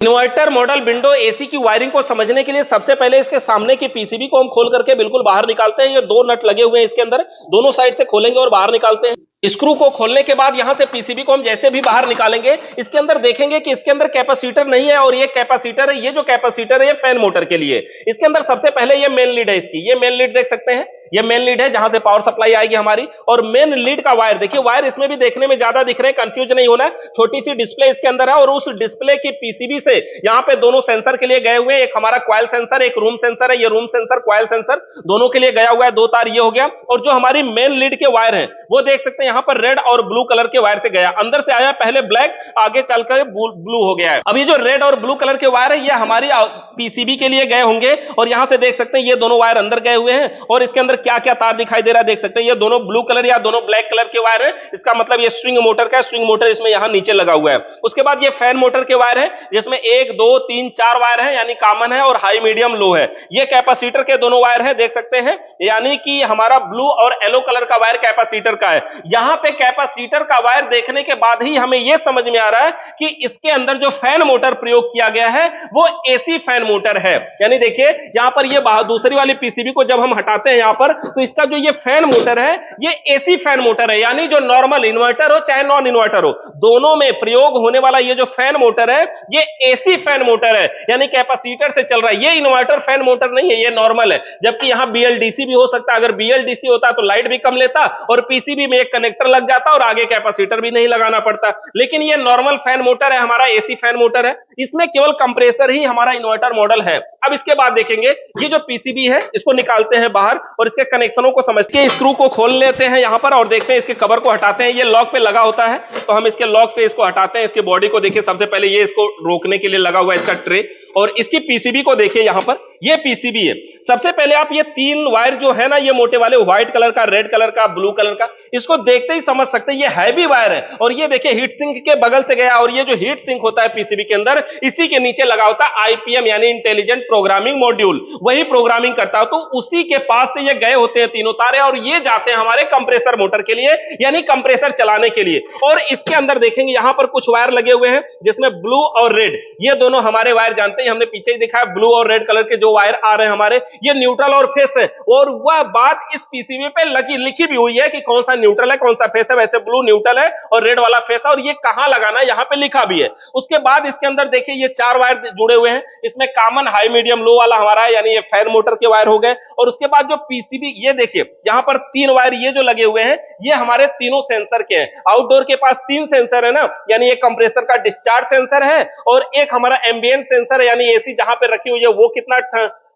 Inverter model window AC की wiring को समझने के लिए सबसे पहले इसके सामने की पीसीबी को हम खोल करके बिल्कुल बाहर निकालते हैं। ये दो नट लगे हुए हैं इसके अंदर, दोनों साइड से खोलेंगे और बाहर निकालते हैं। स्क्रू को खोलने के बाद यहां से पीसीबी को हम जैसे भी बाहर निकालेंगे, इसके अंदर देखेंगे कि इसके अंदर कैपेसिटर नहीं है और ये कैपेसिटर है। ये जो कैपेसिटर है ये फैन मोटर के लिए। इसके अंदर सबसे पहले ये मेन लीड है इसकी, ये मेन लीड देख सकते हैं, ये मेन लीड है जहां से पावर सप्लाई आएगी हमारी। और मेन लीड का वायर देखिए, वायर इसमें भी देखने में ज्यादा दिख रहे हैं, कंफ्यूज नहीं होना। छोटी सी डिस्प्ले इसके अंदर है और उस डिस्प्ले की पीसीबी से यहां पे दोनों सेंसर के लिए गए हुए हैं। एक हमारा कॉइल सेंसर, एक रूम सेंसर है। ये रूम सेंसर कॉइल सेंसर दोनों के लिए गया हुआ है, दो तार ये हो गया। और जो हमारी मेन लीड के वायर है वो देख सकते हैं यहां पर रेड और ब्लू कलर के वायर से गया। अंदर से आया पहले ब्लैक, आगे चलकर ब्लू हो गया है। अब ये जो रेड और ब्लू कलर के वायर है ये हमारी पीसीबी के लिए गए होंगे। और यहां से देख सकते हैं ये दोनों वायर अंदर गए हुए हैं और इसके अंदर क्या क्या तार दिखाई दे रहा है देख सकते हैं। ये दोनों ब्लू कलर या दोनों ब्लैक कलर के वायर है। इसका मतलब ये स्विंग मोटर का, स्विंग मोटर इसमें यहां नीचे लगा हुआ है। उसके बाद ये फैन मोटर के वायर है जिसमें 1 2 3 4 वायर है, यानी कॉमन है और हाई मीडियम लो है। ये कैपेसिटर के दोनों वायर है देख सकते हैं, यानी कि हमारा ब्लू और येलो कलर का वायर कैपेसिटर का है। यहां पे कैपेसिटर का वायर देखने के बाद ही हमें यह समझ में आ रहा है कि इसके अंदर जो फैन मोटर प्रयोग किया गया है वो एसी फैन मोटर है। यानी देखिए यहां पर ये दूसरी वाली पीसीबी को जब हम हटाते हैं यहां पर, तो इसका जो ये फैन मोटर है ये एसी फैन मोटर है। यानी जो नॉर्मल इन्वर्टर हो चाहे नॉन इन्वर्टर हो, दोनों में प्रयोग होने वाला ये जो फैन मोटर है ये एसी फैन मोटर है, यानी कैपेसिटर से चल रहा है। ये इन्वर्टर फैन मोटर नहीं है, ये नॉर्मल है। जबकि यहां बीएलडीसी भी हो सकता है। अगर बीएलडीसी होता तो लाइट भी कम लेता और पीसीबी में एक कनेक्टर लग जाता और आगे कैपेसिटर भी नहीं लगाना पड़ता। लेकिन ये नॉर्मल फैन मोटर है, हमारा एसी फैन मोटर है। इसमें केवल कंप्रेसर ही हमारा इन्वर्टर मॉडल है। अब इसके बाद देखेंगे ये जो पीसीबी है इसको निकालते हैं बाहर और इसके कनेक्शनों को समझ के स्क्रू को खोल लेते हैं यहां पर और देखते हैं, इसके कवर को हटाते हैं। ये लॉक पे लगा होता है तो हम इसके लॉक से इसको हटाते हैं। इसके बॉडी को देखिए, सबसे पहले ये इसको रोकने के लिए लगा हुआ है इसका ट्रे। और इसकी पीसीबी को देखिए, यहां पर ये पीसीबी है। सबसे पहले आप ये 3 वायर जो है ना, ये मोटे वाले व्हाइट कलर का, रेड कलर का, ब्लू कलर का, इसको देखते ही समझ सकते हैं ये हैवी वायर है। और ये देखिए हीट सिंक के बगल से गया और ये जो हीट सिंक होता है पीसीबी के अंदर, इसी के नीचे लगा होता है आईपीएम यानी इंटेलिजेंट प्रोग्रामिंग मॉड्यूल, वही प्रोग्रामिंग करता है। तो उसी के पास से ये गए होते हैं तीनों तारे और ये जाते हैं हमारे कंप्रेसर मोटर के लिए, यानी कंप्रेसर चलाने के लिए। और इसके अंदर देखेंगे यहां पर कुछ वायर लगे हुए हैं जिसमें ब्लू और रेड, ये दोनों हमारे वायर जानते हैं, हमने पीछे ही दिखाया। ब्लू और रेड कलर के जो वायर आ रहे हैं हमारे, ये न्यूट्रल और फेस है। और वह बात इस पीसीबी पे लिखी भी हुई है कि कौन सा न्यूट्रल है कौन सा फेस है। वैसे ब्लू न्यूट्रल है और रेड वाला फेस है और ये कहां लगाना है यहां पे लिखा भी है। उसके बाद इसके अंदर देखिए ये 4 वायर जुड़े हुए हैं। इसमें कॉमन, हाई, मीडियम, लो वाला हमारा है, यानी ये फैन मोटर के वायर हो गए। और उसके बाद जो पीसीबी, ये देखिए यहां पर 3 वायर ये जो लगे हुए हैं ये हमारे तीनों सेंसर के हैं। आउटडोर के पास 3 सेंसर है ना, यानी एक कंप्रेसर का डिस्चार्ज सेंसर है और एक हमारा एम्बिएंट सेंसर है, यानी एसी जहां पे रखी हुई है वो कितना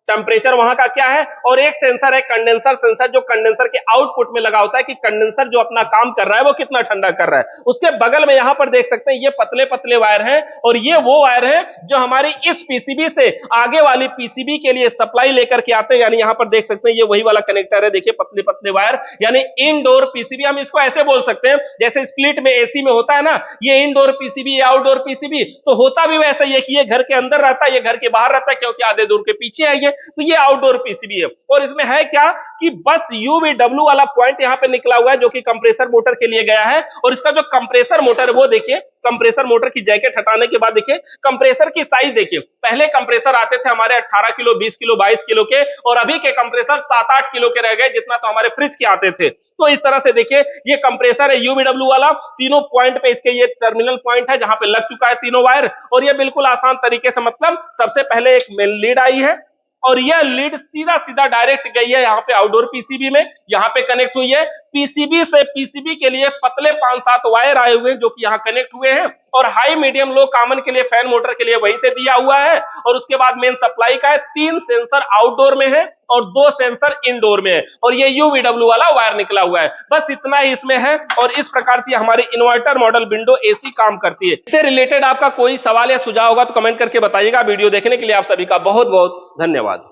टेम्परेचर वहां का क्या है। और एक सेंसर है कंडेंसर सेंसर, जो कंडेंसर के आउटपुट में लगा होता है कि कंडेंसर जो अपना काम कर रहा है वो कितना ठंडा कर रहा है। उसके बगल में यहां पर देख सकते हैं ये पतले पतले वायर हैं और ये वो वायर हैं जो हमारी इस पीसीबी से आगे वाली पीसीबी के लिए सप्लाई लेकर के आते हैं। यानी यहां पर देख सकते हैं ये वही वाला कनेक्टर है, देखिए पतले पतले वायर, यानी इनडोर पीसीबी। हम इसको ऐसे बोल सकते हैं जैसे स्प्लिट में एसी में होता है ना, ये इनडोर पीसीबी, आउटडोर पीसीबी, तो होता भी वैसा ही है कि ये घर के अंदर रहता है, ये घर के बाहर रहता है, क्योंकि आधे दूर के पीछे है ये। तो ये आउटडोर पीसीबी है। और इसमें है क्या कि बस यूवीडब्ल्यू वाला पॉइंट यहां पे निकला हुआ है जो कि कंप्रेसर मोटर के लिए गया है। और इसका जो कंप्रेसर मोटर है वो देखिए, कंप्रेसर मोटर की जैकेट हटाने के बाद देखिए कंप्रेसर की साइज देखिए। पहले कंप्रेसर आते थे हमारे 18 किलो, 20 किलो, 22 किलो के, और अभी के कंप्रेसर 7-8 किलो के रह गए, जितना तो हमारे फ्रिज के आते थे। तो इस तरह से देखिए ये कंप्रेसर है यूवीडब्ल्यू वाला, तीनों पॉइंट पे इसके ये टर्मिनल पॉइंट है जहां पे लग चुका है तीनों वायर। और ये बिल्कुल आसान तरीके से, मतलब सबसे पहले एक मेन लीड आई है और यह लीड सीधा सीधा डायरेक्ट गई है यहाँ पे आउटडोर पीसीबी में, यहाँ पे कनेक्ट हुई है। पीसीबी से पीसीबी के लिए पतले 5-7 वायर आए हुए हैं जो कि यहाँ कनेक्ट हुए हैं। और हाई, मीडियम, लो कॉमन के लिए फैन मोटर के लिए वहीं से दिया हुआ है। और उसके बाद मेन सप्लाई का है। 3 सेंसर आउटडोर में है और 2 सेंसर इंडोर में है और ये यूवीडब्ल्यू वाला वायर निकला हुआ है। बस इतना ही इसमें है। और इस प्रकार से हमारी इन्वर्टर मॉडल विंडो एसी काम करती है। इससे रिलेटेड आपका कोई सवाल या सुझाव होगा तो कमेंट करके बताइएगा। वीडियो देखने के लिए आप सभी का बहुत बहुत धन्यवाद।